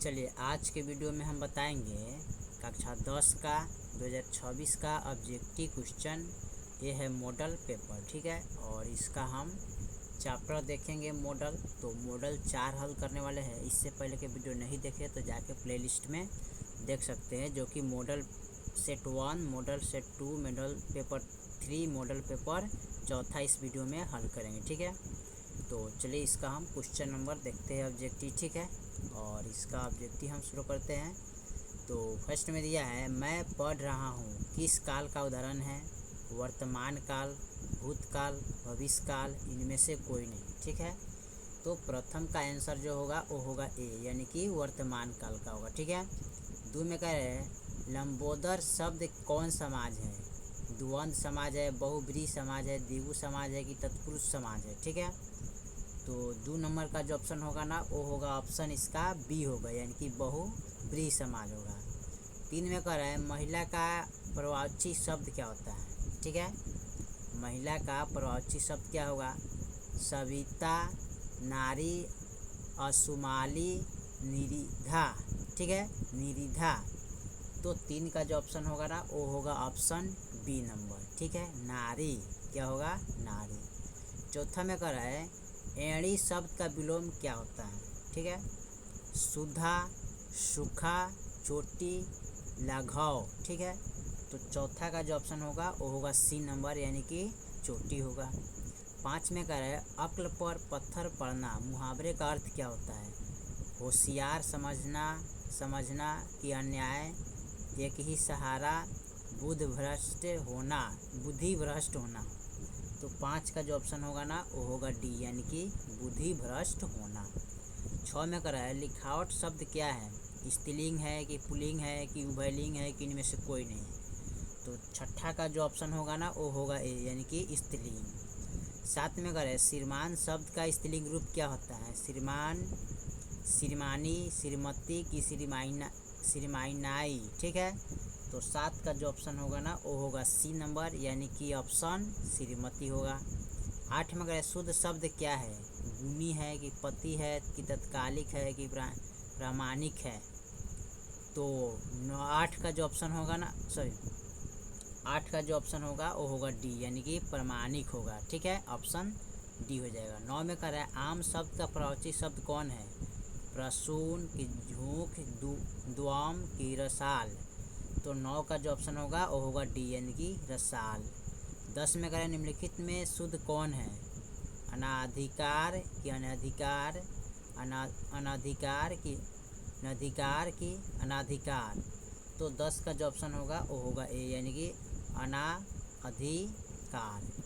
चलिए आज के वीडियो में हम बताएंगे कक्षा 10 का 2026 का ऑब्जेक्टिव क्वेश्चन। ये है मॉडल पेपर, ठीक है। और इसका हम चैप्टर देखेंगे मॉडल। तो मॉडल 4 हल करने वाले हैं। इससे पहले के वीडियो नहीं देखे तो जाके प्लेलिस्ट में देख सकते हैं, जो कि model set 1, model set 2, model paper 3, model paper चौथा इस वीडियो में हल करेंगे, ठीक है। तो चलिए इसका हम क्वेश्चन नंबर देखते हैं ऑब्जेक्टिव, ठीक है। और इसका ऑब्जेक्टिव हम शुरू करते हैं। तो फर्स्ट में दिया है, मैं पढ़ रहा हूँ किस काल का उदाहरण है? वर्तमान काल, भूतकाल, भविष्य काल, इनमें से कोई नहीं, ठीक है। तो प्रथम का आंसर जो होगा वो होगा ए, यानी कि वर्तमान काल का होगा, ठीक है। दो में कह रहे हैं लंबोदर शब्द कौन समाज है? द्वंद्व समाज है, बहुब्रीहि समाज है, द्विगु समाज है कि तत्पुरुष समाज है, ठीक है। तो 2 नंबर का जो ऑप्शन होगा ना वो होगा ऑप्शन इसका बी होगा, यानी कि बहुब्रीहि समाज होगा। 3 में कह रहा है महिला का प्रवाची शब्द क्या होता है? ठीक है, महिला का प्रवाची शब्द क्या होगा? सविता, नारी, असुमाली, निरिधा, ठीक है, निरिधा। तो 3 का जो ऑप्शन होगा ना वो होगा ऑप्शन बी नंबर, ठीक है, नारी। क्या होगा? नारी। चौथा में कह रहा है एड़ी शब्द का विलोम क्या होता है? ठीक है, सुधा, सुखा, चोटी, लाघव, ठीक है। तो चौथा का जो ऑप्शन होगा वो होगा सी नंबर, यानी कि चोटी होगा। 5 में कह रहा है अक्ल पर पत्थर पड़ना मुहावरे का अर्थ क्या होता है? होशियार समझना कि अन्याय एक ही सहारा, बुद्धि भ्रष्ट होना। तो 5 का जो ऑप्शन होगा ना वो होगा डी, यानी कि बुद्धि भ्रष्ट होना। 6 में कह रहा है लिखावट शब्द क्या है? स्त्रीलिंग है कि पुल्लिंग है कि उभयलिंग है कि इनमें से कोई नहीं? तो छठा का जो ऑप्शन होगा ना वो होगा ए, यानी कि स्त्रीलिंग। 7 में कह रहा है श्रीमान शब्द का स्त्रीलिंग रूप क्या होता है? श्रीमान, श्रीमानी, श्रीमती की श्रीमाइनाई, ठीक है। तो 7 का जो ऑप्शन होगा ना वो होगा सी नंबर, यानी कि ऑप्शन श्रीमती होगा। 8 में अगर शुद्ध शब्द क्या है? गुणी है कि पति है कि तत्कालिक है कि प्रामाणिक है? तो 8 का जो ऑप्शन होगा ना 8 का जो ऑप्शन होगा वो होगा डी, यानी कि प्रामाणिक होगा, ठीक है, ऑप्शन डी हो जाएगा। 9 में कह रहा है आम शब्द का प्रवाची शब्द कौन है? प्रसून की झूठ, द्वाम की रसाल? तो 9 का जो ऑप्शन होगा वो होगा डी, यानी कि रसाल। 10 में कह रहा है निम्नलिखित में शुद्ध कौन है? अनाधिकार की अनधिकार, अनाधिकार की नधिकार की अनाधिकार? तो 10 का जो ऑप्शन होगा वो होगा ए, यानी कि अनाधिकार,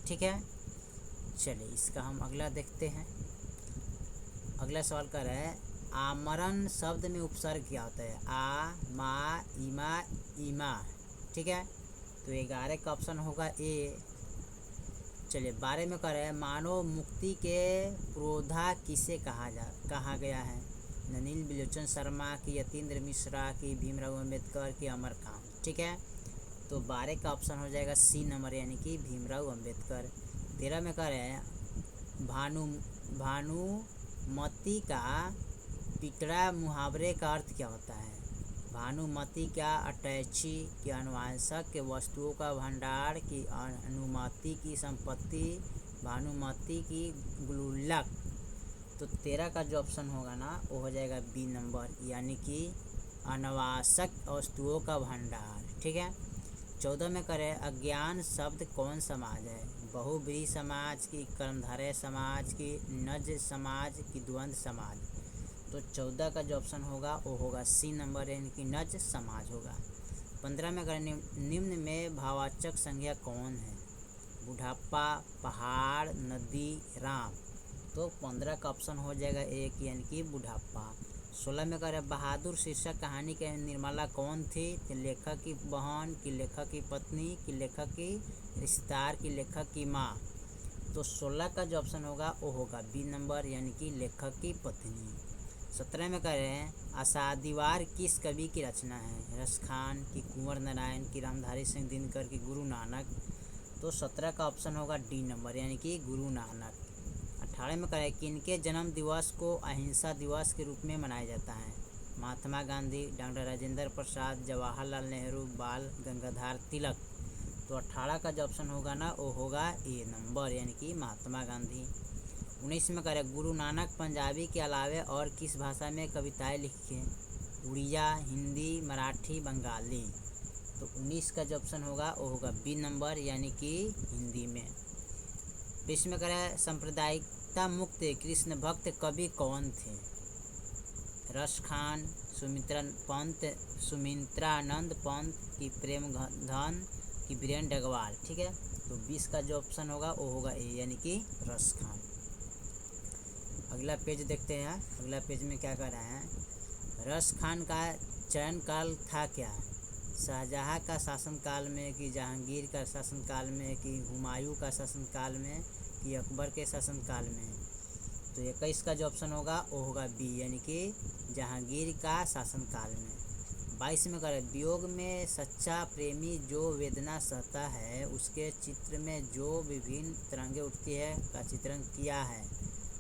ठीक है। चलिए इसका हम अगला देखते हैं। अगला सवाल कर रहा है आमरण शब्द में उपसर्ग क्या होता है? आ, मा, इमा, ठीक है। तो 11 का ऑप्शन होगा ए। चलिए 12 में कह रहे हैं मानव मुक्ति के पुरोधा किसे कहा गया है? नलिनी बिलोचन शर्मा की, यतीन्द्र मिश्रा की, भीमराव अम्बेडकर की, अमरकांत, ठीक है। तो 12 का ऑप्शन हो जाएगा सी नंबर, यानी कि भीमराव अम्बेडकर। 13 में कह रहे हैं भानुमति का पिटड़ा मुहावरे का अर्थ क्या होता है? भानुमति क्या अटैची की अनुवांशक के वस्तुओं का भंडार की अनुमति की संपत्ति, भानुमति की गुल्लक? तो 13 का जो ऑप्शन होगा ना वो हो जाएगा बी नंबर, यानी कि अनावश्यक वस्तुओं का भंडार, ठीक है। 14 में करें अज्ञान शब्द कौन समाज है? बहुब्रीहि समाज की, कर्मधारय समाज की, नज समाज की, द्वंद्व समाज? तो 14 का जो ऑप्शन होगा वो होगा सी नंबर, यानी कि नज समाज होगा। 15 में अगर निम्न में भाववाचक संज्ञा कौन है? बुढ़ापा, पहाड़, नदी, राम? तो 15 का ऑप्शन हो जाएगा एक, यानी कि बुढ़ापा। 16 में कह रहे बहादुर शीर्षक कहानी के निर्माला कौन थी? कि लेखक की बहन, की लेखक की पत्नी, की लेखक की रिश्तेदार, की लेखक की माँ? तो 16 का जो ऑप्शन होगा वो होगा बी नंबर, यानी कि लेखक की पत्नी। 17 में कह रहे हैं आशादीवार किस कवि की रचना है? रसखान की, कुंवर नारायण की, रामधारी सिंह दिनकर की, गुरु नानक? तो 17 का ऑप्शन होगा डी नंबर, यानी कि गुरु नानक। 18 में कह रहे हैं किनके जन्म दिवस को अहिंसा दिवस के रूप में मनाया जाता है? महात्मा गांधी, डॉक्टर राजेंद्र प्रसाद, जवाहरलाल नेहरू, बाल गंगाधर तिलक। तो 18 का जो ऑप्शन होगा ना वो होगा ए नंबर, यानी कि महात्मा गांधी। 19 में करें गुरु नानक पंजाबी के अलावे और किस भाषा में कविताएं लिखे? उड़िया, हिंदी, मराठी, बंगाली। तो 19 का जो ऑप्शन होगा वो होगा बी नंबर, यानी कि हिंदी में। 20 में करें सांप्रदायिकता मुक्त कृष्ण भक्त कवि कौन थे? रस खान, सुमित्रानंद पंत की प्रेमधन की वीरेंद्र अग्रवाल। ठीक है, तो 20 का जो ऑप्शन होगा वो होगा ए, यानी कि रस खान। अगला पेज देखते हैं। अगला पेज में क्या कर रहे हैं? रस खान का चयन काल था क्या? शाहजहाँ का शासनकाल में कि जहांगीर का शासनकाल में कि हुमायूं का शासनकाल में कि अकबर के शासनकाल में? तो 21 का जो ऑप्शन होगा वो होगा बी, यानी कि जहांगीर का शासनकाल में। 22 में करें वियोग में सच्चा प्रेमी जो वेदना सहता है उसके चित्र में जो विभिन्न तरंगें उठती है का चित्रण किया है?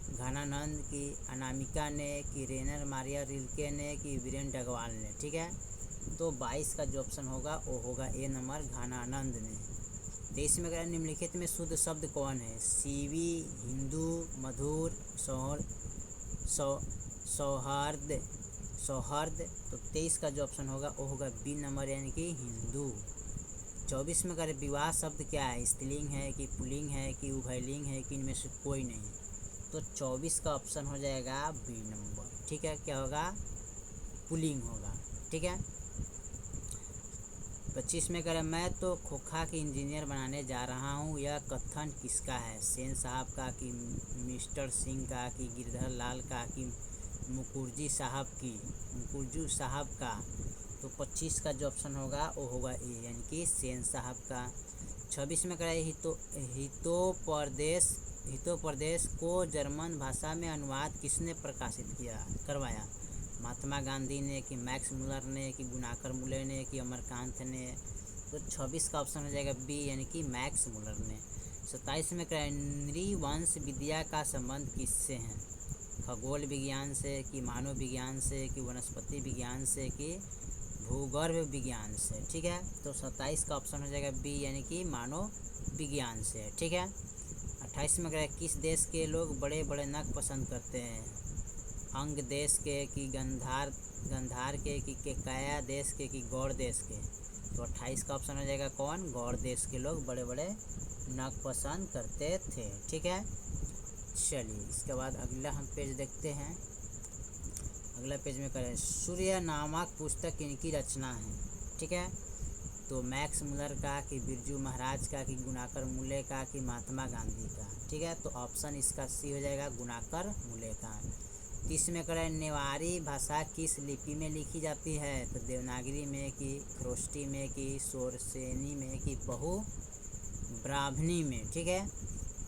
घनानंद की अनामिका ने कि रेनर मारिया रिल्के ने कि वीरेंद्र अग्रवाल ने? ठीक है, तो 22 का जो ऑप्शन होगा वो होगा ए नंबर, घनानंद ने। 23 में करें निम्नलिखित में शुद्ध शब्द कौन है? सीवी, हिंदू, मधुर, सौहार्द। तो 23 का जो ऑप्शन होगा वो होगा बी नंबर, यानी कि हिंदू। 24 में करें विवाह शब्द क्या है? स्त्रीलिंग है कि पुल्लिंग है कि उभयलिंग है कि इनमें से कोई नहीं? तो 24 का ऑप्शन हो जाएगा बी नंबर। ठीक है, क्या होगा? पुल्लिंग होगा। ठीक है, 25 में करें मैं तो खोखा की इंजीनियर बनाने जा रहा हूँ, यह कथन किसका है? सेन साहब का कि मिस्टर सिंह का कि गिरधर लाल का कि मुखर्जी साहब का? तो 25 का जो ऑप्शन होगा वो होगा ए, यानी कि सेन साहब का। 26 में करें हितोपदेश को जर्मन भाषा में अनुवाद किसने प्रकाशित करवाया? महात्मा गांधी ने कि मैक्स मुलर ने कि गुनाकर मुले ने कि अमरकांत ने? तो 26 का ऑप्शन हो जाएगा बी, यानी कि मैक्स मुलर ने। 27 में नृवंश विद्या का संबंध किससे है? खगोल विज्ञान से कि मानव विज्ञान से कि वनस्पति विज्ञान से कि भूगर्भ विज्ञान से? ठीक है, तो 27 का ऑप्शन हो जाएगा बी, यानी कि मानव विज्ञान से। ठीक है, 28 में करें किस देश के लोग बड़े बड़े नग पसंद करते हैं? अंग देश के कि गंधार के कि केकाया देश के कि गौड़ देश के? तो 28 का ऑप्शन हो जाएगा कौन? गौड़ देश के लोग बड़े बड़े नग पसंद करते थे। ठीक है, चलिए इसके बाद अगला हम पेज देखते हैं। अगला पेज में करें सूर्य नामक पुस्तक किनकी रचना है? ठीक है, तो मैक्स मुलर का कि बिरजू महाराज का कि गुनाकर मुले का कि महात्मा गांधी का? ठीक है, तो ऑप्शन इसका सी हो जाएगा, गुनाकर मुले का। 30 में करें नेवारी भाषा किस लिपि में लिखी जाती है? तो देवनागरी में कि खरोष्टी में कि सोरसेनी में कि बहु ब्राह्मणी में? ठीक है,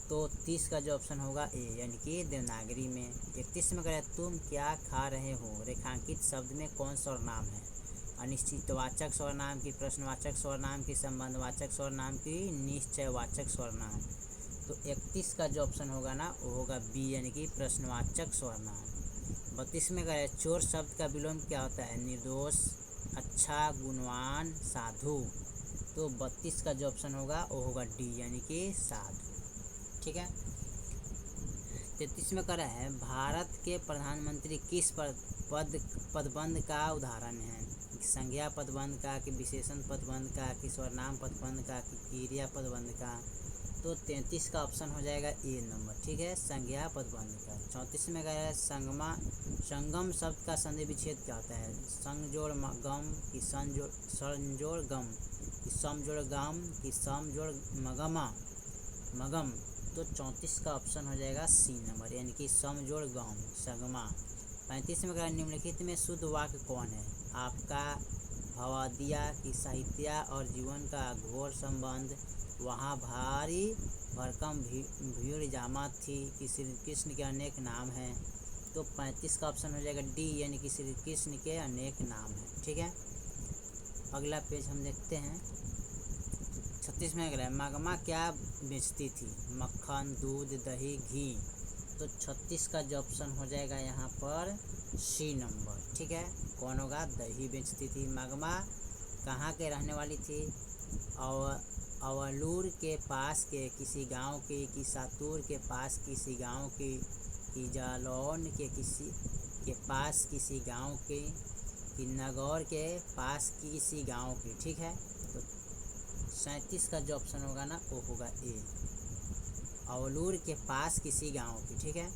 तो 30 का जो ऑप्शन होगा ए, यानी कि देवनागरी में। 31 में करें तुम क्या खा रहे हो? रेखांकित शब्द में कौन सर्वनाम है? अनिश्चितवाचक सर्वनाम की प्रश्नवाचक सर्वनाम की संबंधवाचक सर्वनाम की निश्चयवाचक सर्वनाम? तो 31 का जो ऑप्शन होगा ना वो होगा बी, यानी कि प्रश्नवाचक सर्वनाम। 32 में करें चोर शब्द का विलोम क्या होता है? निर्दोष, अच्छा, गुणवान, साधु? तो 32 का जो ऑप्शन होगा वो होगा डी, यानी कि साधु। ठीक है, 33 में करा है भारत के प्रधानमंत्री किस पदबंध का उदाहरण है? संज्ञा पदबंध का कि विशेषण पदबंध का कि सर्वनाम पदबंध का कि क्रिया पदबंध का? तो 33 का ऑप्शन हो जाएगा ए नंबर। ठीक है, संज्ञा पदबंध का। 34 में कह संगम शब्द का संधि विच्छेद क्या होता है? संजोड़ गम कि संजोड़ गम कि समजोड़ गम कि समजोड़ मगम? तो 34 का ऑप्शन हो जाएगा सी नंबर, यानी कि समजोड़ गम, संगमा। 35 में कहा निम्नलिखित में शुद्ध वाक्य कौन है? आपका भवादिया की साहित्य और जीवन का घोर संबंध, वहाँ भारी भरकम भीड़ जमा थी कि श्री कृष्ण के अनेक नाम हैं? तो 35 का ऑप्शन हो जाएगा डी, यानी कि श्री कृष्ण के अनेक नाम हैं। ठीक है, अगला पेज हम देखते हैं। 36 में अगला मगमा क्या बेचती थी? मक्खन, दूध, दही, घी? तो 36 का जो ऑप्शन हो जाएगा यहाँ पर सी नंबर। ठीक है, कौन होगा? दही बेचती थी। मगमा कहाँ के रहने वाली थी? अवलूर के पास के किसी गांव की, कि सातूर के पास किसी गांव की, कि जालौन के किसी के पास किसी गांव की, कि नागौर के पास किसी गांव की। ठीक है, तो 37 का जो ऑप्शन होगा ना वो होगा ए, अवलूर के पास किसी गांव की। ठीक है,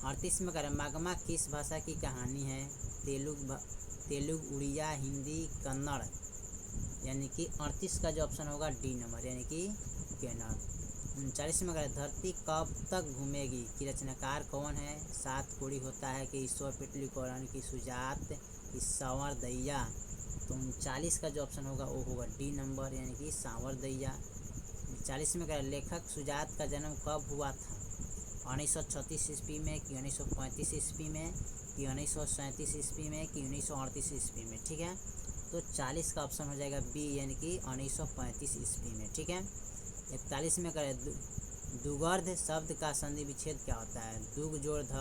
38 में करें मगमा किस भाषा की कहानी है? तेलुगु, उड़िया, हिंदी, कन्नड़। यानी कि 38 का जो ऑप्शन होगा डी नंबर, यानी कि कन्नड़। 39 में करें धरती कब तक घूमेगी की रचनाकार कौन है? सात कोड़ी होता है कि ईश्वर पिटलिकौरण, की सुजात, की संवरदैया। तो 39 का जो ऑप्शन होगा वो होगा डी नंबर, यानी कि संवरदैया। 40 में करें लेखक सुजात का जन्म कब हुआ था? 1936 ईस्वी में, कि 1935 ईस्वी में, कि 1937 ईस्वी में, कि 1938 ईस्वी में। ठीक है, तो 40 का ऑप्शन हो जाएगा बी, यानी कि 1935 ईस्वी में। ठीक है, 41 में करें दुगर्ध शब्द का संधि विच्छेद क्या होता है? दुग जोड़ ध,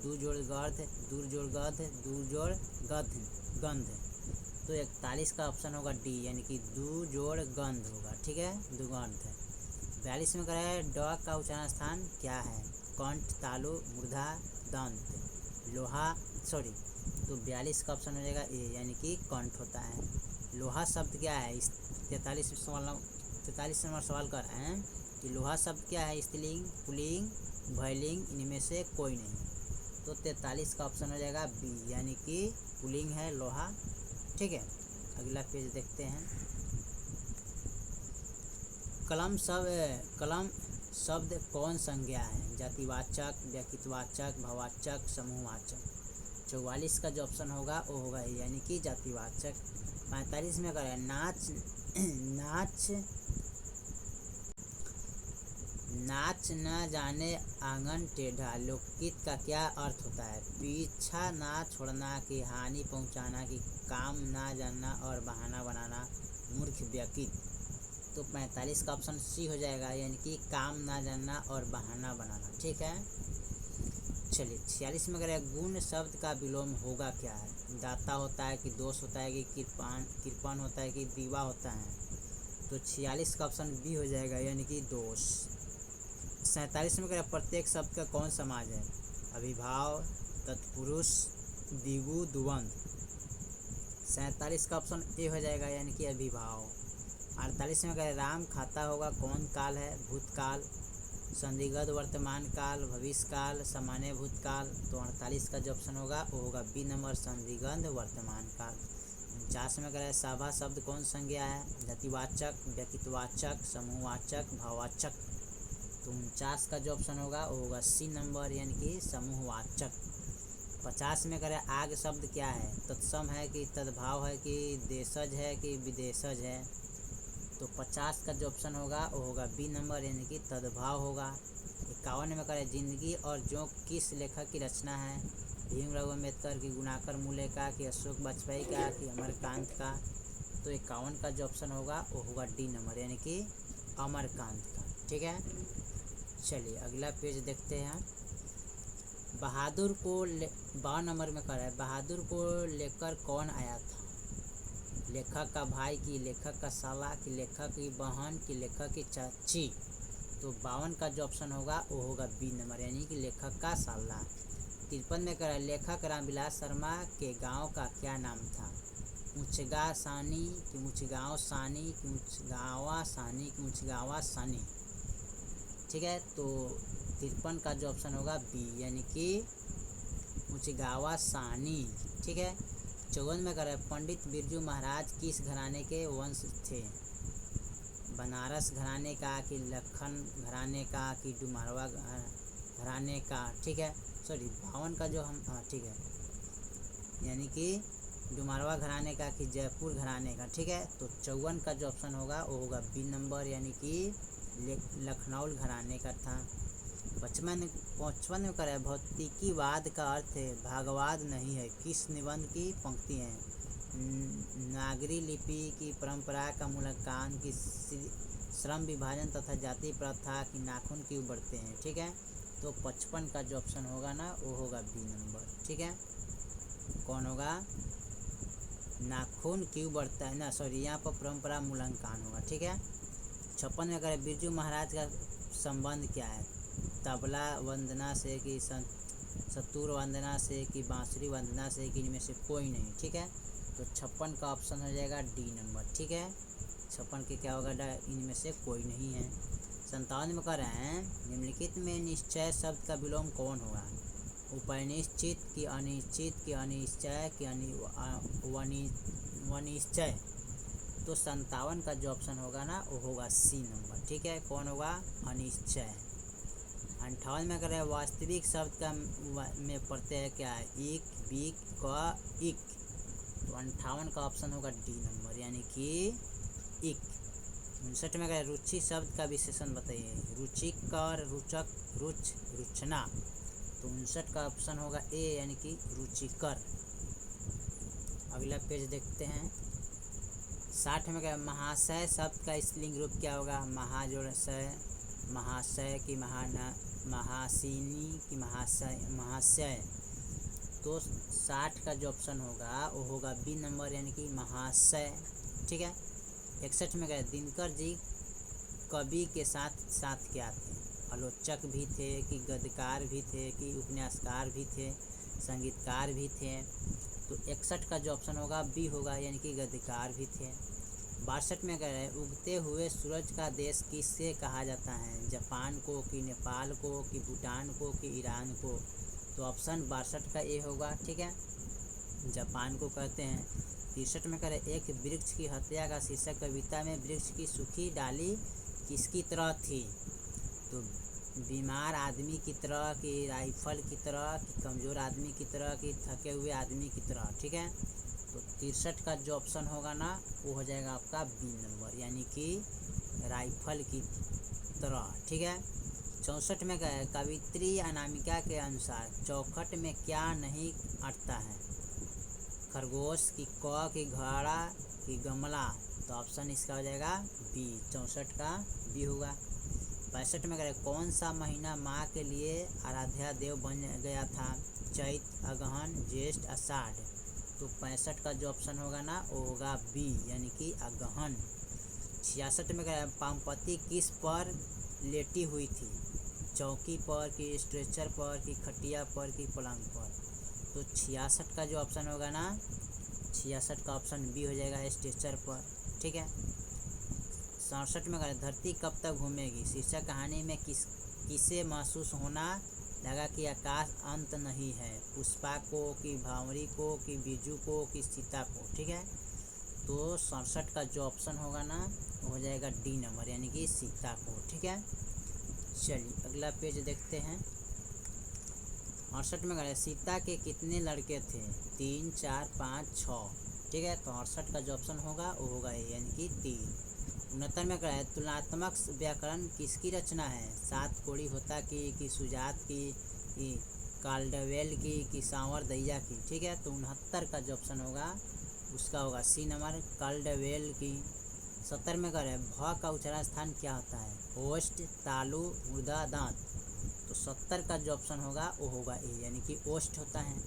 दू जोड़ गर्ध, दूर जोड़ गध, दू जोड़ गंध। तो 41 का ऑप्शन होगा डी, यानी कि दू जोड़ गंध होगा। ठीक है, दुगंध। 42 में करें ड का उच्चारण स्थान क्या है? कंठ, तालु, मूर्धा, दंत, लोहा, सॉरी। तो 42 का ऑप्शन हो जाएगा ए, यानी कि कंठ होता है। लोहा शब्द क्या है? 43 नंबर सवाल कर रहे हैं कि लोहा शब्द क्या है? स्त्रीलिंग, पुल्लिंग, भयलिंग, इनमें से कोई नहीं। तो 43 का ऑप्शन हो जाएगा बी, यानी कि पुल्लिंग है लोहा। ठीक है, अगला पेज देखते हैं। कलम शब्द कौन संज्ञा है? जातिवाचक, व्यक्तिवाचक, भाववाचक, समूहवाचक। 44 का जो ऑप्शन होगा वो होगा यानी कि जातिवाचक। 45 में करें नाच न जाने आंगन टेढ़ा लोकगीत का क्या अर्थ होता है? पीछा ना छोड़ना, की हानि पहुंचाना, की काम ना जानना और बहाना बनाना, मूर्ख व्यक्ति। तो 45 का ऑप्शन सी हो जाएगा, यानी कि काम ना जानना और बहाना बनाना। ठीक है, चलिए 46 में करें गुण शब्द का विलोम होगा क्या है? दाता होता है, कि दोष होता है, कि कृपण होता है, कि दीवा होता है। तो 46 का ऑप्शन बी हो जाएगा, यानी कि दोष। 47 में करें प्रत्येक शब्द का कौन समाज है? अभिभाव, तत्पुरुष, द्विगु, द्वंद्व। 47 का ऑप्शन ए हो जाएगा, यानी कि अभिभाव। 48 में करें राम खाता होगा कौन काल है? भूतकाल, संदिग्ध वर्तमान काल, भविष्य काल, सामान्य भूतकाल। तो 48 का जो ऑप्शन होगा वो होगा बी नंबर, संदिग्ध वर्तमान काल। 49 में करें सभा शब्द कौन संज्ञा है? जातिवाचक, व्यक्तिवाचक, समूहवाचक, भाववाचक। तो 49 का जो ऑप्शन होगा वो होगा सी नंबर, यानी कि समूहवाचक। 50 में करें आग शब्द क्या है? तत्सम है, कि तद्भाव है, कि देशज है, कि विदेशज है। तो 50 का जो ऑप्शन होगा वो होगा बी नंबर, यानी कि तद्भाव होगा। 51 में करें जिंदगी और जोंक किस लेखक की रचना है? भीमराव अम्बेडकर, की गुणाकर मूले का, कि अशोक वाजपेयी का, कि अमरकांत का। तो 51 का जो ऑप्शन होगा वो होगा डी नंबर, यानी कि अमरकांत का। ठीक है, चलिए अगला पेज देखते हैं। बहादुर को 52 नंबर में करें बहादुर को लेकर कौन आया था? लेखक का भाई, की लेखक का साला, की लेखक की बहन, की लेखक की चाची। तो 52 का जो ऑप्शन होगा वो होगा बी नंबर, यानी कि लेखक का साला। 53 में करें लेखक रामविलास शर्मा के गांव का क्या नाम था? ऊंचगा सानी, कि ऊंचगांव सानी, कि ऊंचगावा सानी, कि ऊंचगावा सानी। ठीक है, तो 53 का जो ऑप्शन होगा बी, यानी कि ऊंचगावा सानी। ठीक है, 54 में करें पंडित बिरजू महाराज किस घराने के वंश थे? बनारस घराने का, कि लखन घराने का, कि डुमरवा घराने का। ठीक है, सॉरी 52 का जो हम ठीक है, यानी कि डुमरवा घराने का, कि जयपुर घराने का। ठीक है, तो 54 का जो ऑप्शन होगा वो होगा बी नंबर, यानी कि लखनऊ घराने का था। 55 में करें भौतिकीवाद का अर्थ है भागवाद नहीं है किस निबंध की पंक्ति है? नागरी लिपि, की परंपरा का मूल्यांकन, की श्रम विभाजन तथा जाति प्रथा, की नाखून क्यों बढ़ते हैं। ठीक है, तो 55 का जो ऑप्शन होगा ना वो होगा बी नंबर। ठीक है, कौन होगा? नाखून क्यों बढ़ता है ना, सॉरी यहाँ पर परंपरा मूल्यांकन होगा। ठीक है, 56 में अगर बिरजू महाराज का संबंध क्या है? तबला वंदना से कि सतुर वंदना से कि बांसुरी वंदना से कि इनमें से कोई नहीं। ठीक है, तो 56 का ऑप्शन हो जाएगा डी नंबर। ठीक है, 56 के क्या होगा? इनमें से कोई नहीं है। 57 में कह रहे हैं निम्नलिखित में निश्चय शब्द का विलोम कौन होगा? उपनिश्चित कि अनिश्चित कि अनिश्चय कि वनिश्चय। तो 57 का जो ऑप्शन होगा ना वो होगा सी नंबर। ठीक है, कौन होगा? अनिश्चय। 58 में अगर वास्तविक शब्द का में पढ़ते हैं क्या है? इक बिक क इक। तो 58 का ऑप्शन होगा डी नंबर यानी कि इक। 59 में अगर रुचि शब्द का विशेषण बताइए? रुचिकर रुचक रुच रुचना। तो 59 का ऑप्शन होगा ए यानी कि रुचिकर। अगला पेज देखते हैं। 60 में क्या? महाशय शब्द का स्त्रीलिंग रूप क्या होगा? महाजोड़शय, महाशय की महासिनी की महाशय। तो 60 का जो ऑप्शन होगा वो होगा बी नंबर यानी कि महाशय। ठीक है, 61 में क्या? दिनकर जी कवि के साथ साथ क्या थे? आलोचक भी थे कि गद्यकार भी थे कि उपन्यासकार भी थे, संगीतकार भी थे। तो 61 का जो ऑप्शन होगा बी होगा यानी कि गद्यकार भी थे। 62 में कह रहे हैं उगते हुए सूरज का देश किससे कहा जाता है? जापान को कि नेपाल को कि भूटान को कि ईरान को? तो ऑप्शन 62 का ए होगा। ठीक है, जापान को कहते हैं। 63 में कह रहे एक वृक्ष की हत्या का शीर्षक कविता में वृक्ष की सूखी डाली किसकी तरह थी? तो बीमार आदमी की तरह कि राइफल की तरह कि कमज़ोर आदमी की तरह कि थके हुए आदमी की तरह? ठीक है, तो 63 का जो ऑप्शन होगा ना वो हो जाएगा आपका बी नंबर यानी कि राइफल की तरह। ठीक है, 64 में क्या है? कवित्री अनामिका के अनुसार चौखट में क्या नहीं अटता है? खरगोश की क की घड़ा की गमला? तो ऑप्शन इसका हो जाएगा बी, 64 का बी होगा। 65 में करें कौन सा महीना माँ के लिए आराध्या देव बन गया था? चैत, अगहन, ज्येष्ठ, आषाढ़। तो 65 का जो ऑप्शन होगा ना वो होगा बी यानी कि अगहन। 66 में करें पामपति किस पर लेटी हुई थी? चौकी पर कि स्ट्रेचर पर कि खटिया पर कि पलंग पर? तो 66 का जो ऑप्शन होगा ना 66 का ऑप्शन बी हो जाएगा, स्ट्रेचर पर। ठीक है, 67 में करें धरती कब तक घूमेगी? शीर्षक कहानी में किसे महसूस होना लगा कि आकाश अंत नहीं है? पुष्पा को कि भावरी को कि बीजू को कि सीता को? ठीक है, तो 67 का जो ऑप्शन होगा ना हो जाएगा डी नंबर यानी कि सीता को। ठीक है, चलिए अगला पेज देखते हैं। 68 में करें सीता के कितने लड़के थे? 3, 4, 5, 6। ठीक है, तो 68 का जो ऑप्शन होगा वो होगा यानी कि 3। 69 में कहा है तुलनात्मक व्याकरण किसकी रचना है? सात कोड़ी होता की सुजात की काल्डवेल की सांवर दैया की? ठीक है, तो 69 का जो ऑप्शन होगा उसका होगा सी नंबर, काल्डवेल की। 70 में कह रहे हैं भ का उच्चारण स्थान क्या होता है? ओष्ठ, तालु, मुर्दा, दांत। तो 70 का जो ऑप्शन होगा वो होगा ए यानी कि ओष्ठ होता है।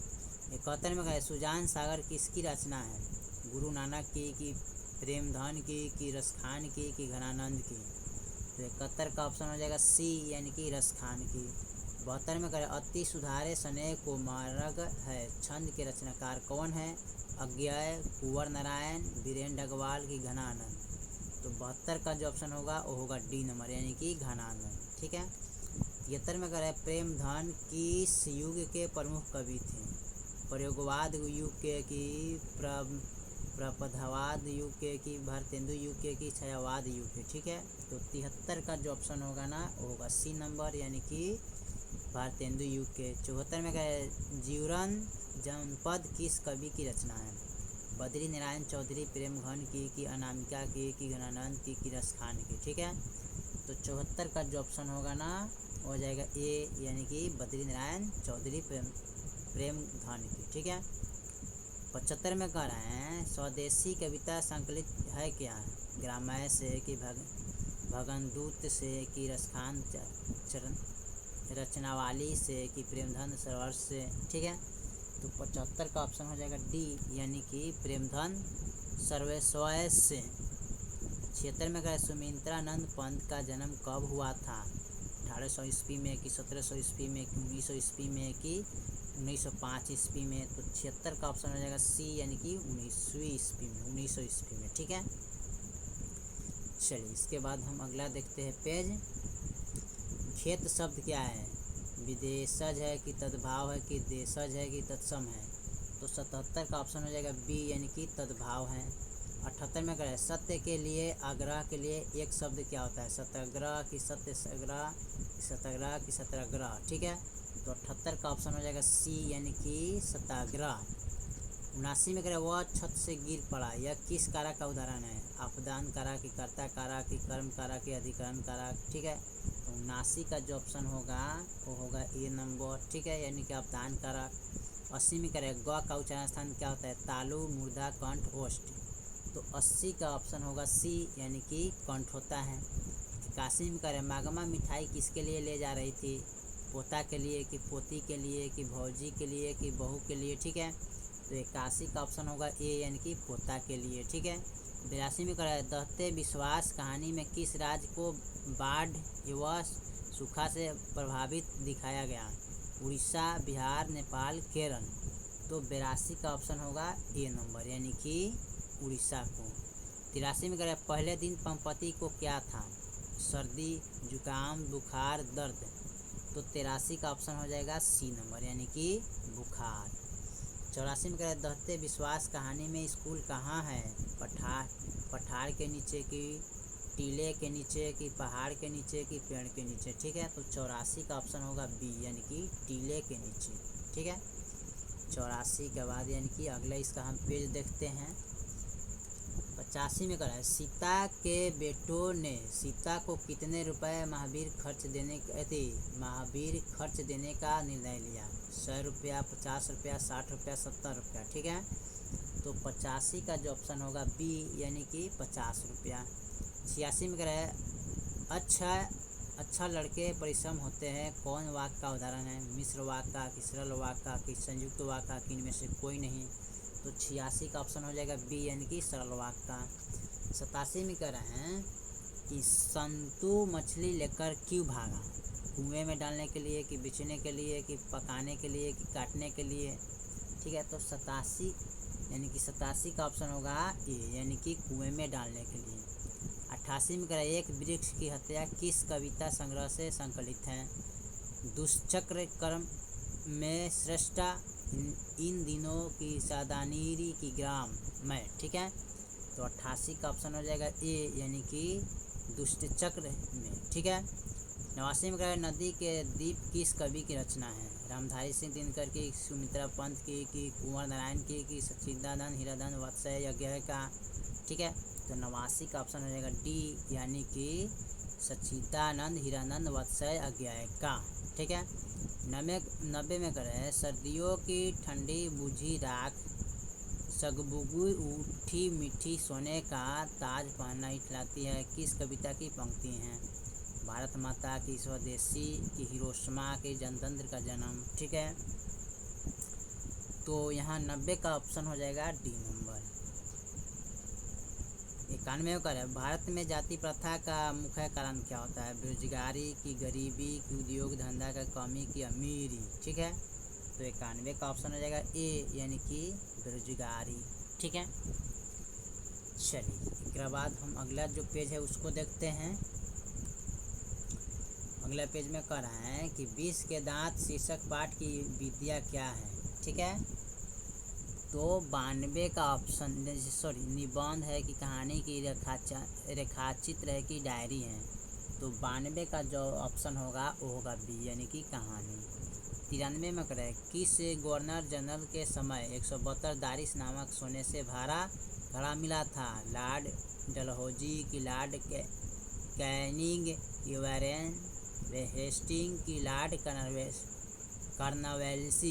71 में कह रहे सुजान सागर किसकी रचना है? गुरु नानक की प्रेमधन की रसखान की घनानंद की? तो 71 का ऑप्शन हो जाएगा सी यानी कि रसखान की। 72 में करें अति सुधारे स्नेह को मार्ग है छंद के रचनाकार कौन है? अज्ञेय, कुंवर नारायण, वीरेंद्र अग्रवाल की घनानंद? तो 72 का जो ऑप्शन होगा वो होगा डी नंबर यानी कि घनानंद। ठीक है, 73 में करें प्रेमधन किस युग के प्रमुख कवि थे? प्रयोगवाद युग के कि प्रपथवाद युग के कि भारतेंदु युग के कि छायावाद युग के? ठीक है, तो 73 का जो ऑप्शन होगा ना वो होगा सी नंबर यानी कि भारतेंदु युग के। 74 में कहे जीवरन जनपद किस कवि की रचना है? बद्री नारायण चौधरी प्रेमघन की अनामिका की घनानंद की रसखान की? ठीक है, तो 74 का जो ऑप्शन होगा ना हो जाएगा ए यानी कि बद्री नारायण चौधरी प्रेमघन की। ठीक है, 75 में कह रहे हैं स्वदेशी कविता संकलित है क्या? ग्रामय से कि भगनदूत से कि रसखान चरण रचनावाली से कि प्रेमधन सरोवर से, ठीक है। तो 75 का ऑप्शन हो जाएगा डी, यानी कि प्रेमधन सर्वेश्वर से। 76 में कहा सुमित्रानंद पंत का जन्म कब हुआ था? 1800 ईस्वी में कि 1700 ईस्वी में कि 1900 ईस्वी में कि 1905 ईस्वी में? तो 76 का ऑप्शन हो जाएगा सी, यानी कि 19वीं ईस्वी में, 1900 ईस्वी में, ठीक है। चलिए इसके बाद हम अगला देखते हैं पेज। खेत शब्द क्या है? विदेशज है कि तद्भाव है कि देशज है कि तत्सम है? तो 77 का ऑप्शन हो जाएगा बी, यानी कि तद्भाव है। 78 में करें सत्य के लिए आग्रह के लिए एक शब्द क्या होता है? सत्याग्रह की सत्याग्रह, सत्याग्रह की सत्याग्रह, ठीक है। तो 78 का ऑप्शन हो जाएगा सी, यानी कि सत्याग्रह। 79 में करें वह छत से गिर पड़ा, यह किस कारक का उदाहरण है? आपदान कारक की कर्ता कारक की कर्म कारक की अधिकरण कारक, ठीक है। तो 79 का जो ऑप्शन होगा वो होगा ए नंबर, ठीक है, यानी कि आपदान कारक। 80 में करें ग का उच्चारण स्थान क्या होता है? तालु, मूर्धा, कंठ, ओष्ठ। तो 80 का ऑप्शन होगा सी, यानी कि कंठ होता है। 81 में करें मागमा मिठाई किसके लिए ले जा रही थी? पोता के लिए कि पोती के लिए कि भौजी के लिए कि बहू के लिए, ठीक है। तो 81 का ऑप्शन होगा ए, यानी कि पोता के लिए, ठीक है। 82 में करें दहते विश्वास कहानी में किस राज्य को बाढ़ एवं सूखा से प्रभावित दिखाया गया? उड़ीसा, बिहार, नेपाल, केरल। तो 82 का ऑप्शन होगा ए नंबर, यानी कि उड़ीसा को। 83 में करें पहले दिन पंपति को क्या था? सर्दी, जुकाम, बुखार, दर्द। तो 83 का ऑप्शन हो जाएगा सी नंबर, यानी कि बुखार। 84 में करें दहते विश्वास कहानी में स्कूल कहाँ है? पठार के नीचे की टीले के नीचे की पहाड़ के नीचे की पेड़ के नीचे, ठीक है। तो 84 का ऑप्शन होगा बी, यानी कि टीले के नीचे, ठीक है। 84 के बाद यानी कि अगला इसका हम पेज देखते हैं। 85 में करा है सीता के बेटों ने सीता को कितने रुपए महावीर खर्च देने का निर्णय लिया? 100 रुपया, 50 रुपया, 60 रुपया, 70 रुपया, ठीक है। तो 85 का जो ऑप्शन होगा बी, यानी कि 50 रुपया। 86 में कह रहा है अच्छा लड़के परिश्रम होते हैं, कौन वाक्य का उदाहरण है? मिश्र वाक्य का कि सरल वाक्य का कि संयुक्त वाक्य का कि इनमें से कोई नहीं? तो 86 का ऑप्शन हो जाएगा बी, यानी कि सरल वाक्य का। 87 में कह रहे हैं कि संतु मछली लेकर क्यों भागा? कुएं में डालने के लिए कि बेचने के लिए कि पकाने के लिए कि काटने के लिए, ठीक है। तो 87 यानी कि 87 का ऑप्शन होगा ए, यानी कि कुएं में डालने के लिए। 88 में कह रहे एक वृक्ष की हत्या किस कविता संग्रह से संकलित है? दुष्चक्र कर्म में श्रेष्ठा, इन दिनों की सादानीरी की ग्राम में, ठीक है। तो 88 का ऑप्शन हो जाएगा ए, यानी कि दुष्चक्र में, ठीक है। 89 में कह रहे नदी के द्वीप किस कवि की रचना है? रामधारी सिंह दिनकर की, सुमित्रा पंत की कि कुंवर नारायण की कि सच्चिदानंद हीरानंद वत्सय यज्ञ का, ठीक है। तो 89 का ऑप्शन हो जाएगा डी, यानी कि सच्चिदानंद हीरानंद वत्सय यज्ञ का, ठीक है। 90 में कह रहे हैं सर्दियों की ठंडी बुझी राख सगबुगु उठी मीठी सोने का ताज पहनना इठलाती है, किस कविता की पंक्ति हैं? भारत माता की, स्वदेशी की, हिरोशिमा की, जनतंत्र का जन्म, ठीक है। तो यहाँ 90 का ऑप्शन हो जाएगा डी नंबर। 91 का है भारत में जाति प्रथा का मुख्य कारण क्या होता है? बेरोजगारी की, गरीबी की, उद्योग धंधा का कमी की, अमीरी, ठीक है। तो 91 का ऑप्शन हो जाएगा ए, यानी कि बेरोजगारी, ठीक है। चलिए इसके बाद हम अगला जो पेज है उसको देखते हैं। अगला पेज में कह रहा है कि 20 के दांत शीर्षक पाठ की विद्या क्या है, ठीक है। तो 92 का ऑप्शन निबंध है कि कहानी की रेखाचित्र है कि डायरी है? तो 92 का जो ऑप्शन होगा वो होगा बी, यानी कि कहानी। 93 में करें किस गवर्नर जनरल के समय 172 दारिस नामक सोने से भरा घड़ा मिला था? लॉर्ड डलहौजी की, लॉर्ड कैनिंग की, वारेन हेस्टिंग की, लॉर्ड कार्नवालिस।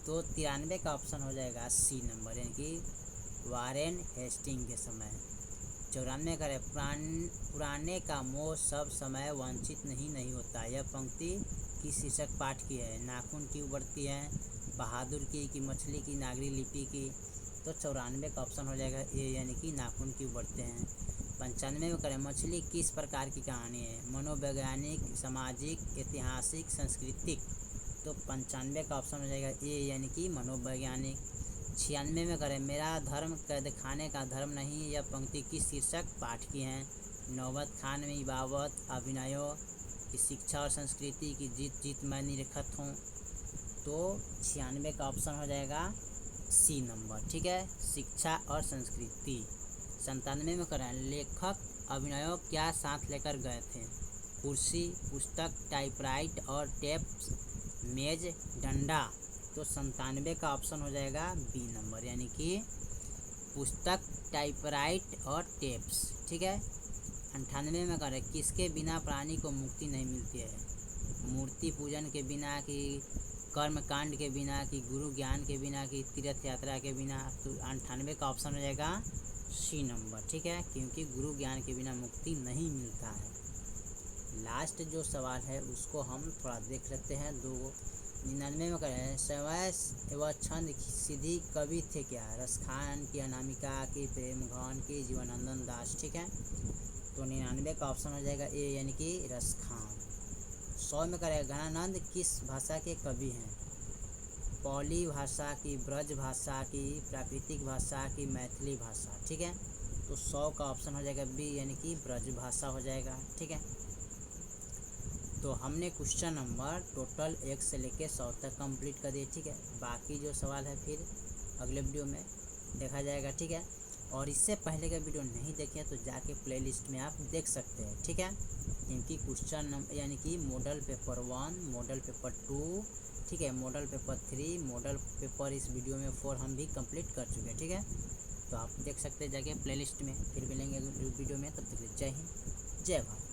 तो 93 का ऑप्शन हो जाएगा सी नंबर, यानी कि वारेन हेस्टिंग के समय। 94 करें पुराने का मोह सब समय वांछित नहीं होता, यह पंक्ति किस शीर्षक पाठ की है? नाखून की उबरती है, बहादुर की, कि मछली की, नागरी लिपि की। तो 94 का ऑप्शन हो जाएगा ए, यानी कि नाखून की उबरते हैं। 95 में करें, मछली किस प्रकार की कहानी है? मनोवैज्ञानिक, सामाजिक, ऐतिहासिक, सांस्कृतिक। तो 95 का ऑप्शन हो जाएगा ए, यानी कि मनोवैज्ञानिक। 96 में करें, मेरा धर्म कैद खाने का धर्म नहीं, यह पंक्ति किस शीर्षक पाठ की है? नौबत खान में इबावत, अभिनयो, की शिक्षा और संस्कृति, की जीत जीत मैं निरखत हूँ। तो 96 का ऑप्शन हो जाएगा सी नंबर, ठीक है, शिक्षा और संस्कृति। 97 में करें, लेखक अभिनयो क्या साथ लेकर गए थे? कुर्सी, पुस्तक, टाइपराइट और टेप्स, मेज, डंडा। तो 97 का ऑप्शन हो जाएगा बी नंबर, यानी कि पुस्तक, टाइपराइट और टेप्स, ठीक है। 98 में करें, किसके बिना प्राणी को मुक्ति नहीं मिलती है? मूर्ति पूजन के बिना, कि कर्म कांड के बिना, कि गुरु ज्ञान के बिना, कि तीर्थ यात्रा के बिना। तो 98 का ऑप्शन हो जाएगा सी नंबर, ठीक है, क्योंकि गुरु ज्ञान के बिना मुक्ति नहीं मिलता है। लास्ट जो सवाल है उसको हम थोड़ा देख लेते हैं। 99 में करें, समय व छंद सीधी कवि थे क्या? रसखान, की अनामिका, की प्रेमघन, की जीवनानंद दास, ठीक है। तो 99 का ऑप्शन हो जाएगा ए, यानी कि रसखान। 100 में करें, गणानंद किस भाषा के कवि हैं? पौली भाषा, की ब्रज भाषा, की प्राकृतिक भाषा, की मैथिली भाषा, ठीक है। तो 100 का ऑप्शन हो जाएगा बी, यानी कि ब्रज भाषा हो जाएगा, ठीक है। तो हमने क्वेश्चन नंबर टोटल 1 से लेके 100 तक कंप्लीट कर दिए, ठीक है। बाकी जो सवाल है फिर अगले वीडियो में देखा जाएगा, ठीक है। और इससे पहले का वीडियो नहीं देखे तो जाके प्लेलिस्ट में आप देख सकते हैं, ठीक है। इनकी क्वेश्चन नंबर यानी कि मॉडल पेपर 1, मॉडल पेपर 2, ठीक है, मॉडल पेपर 3, मॉडल पेपर इस वीडियो में 4 हम भी कंप्लीट कर चुके हैं, ठीक है। तो आप देख सकते हैं जाके प्लेलिस्ट में। फिर मिलेंगे वीडियो में, तब तक जय हिंद, जय भारत।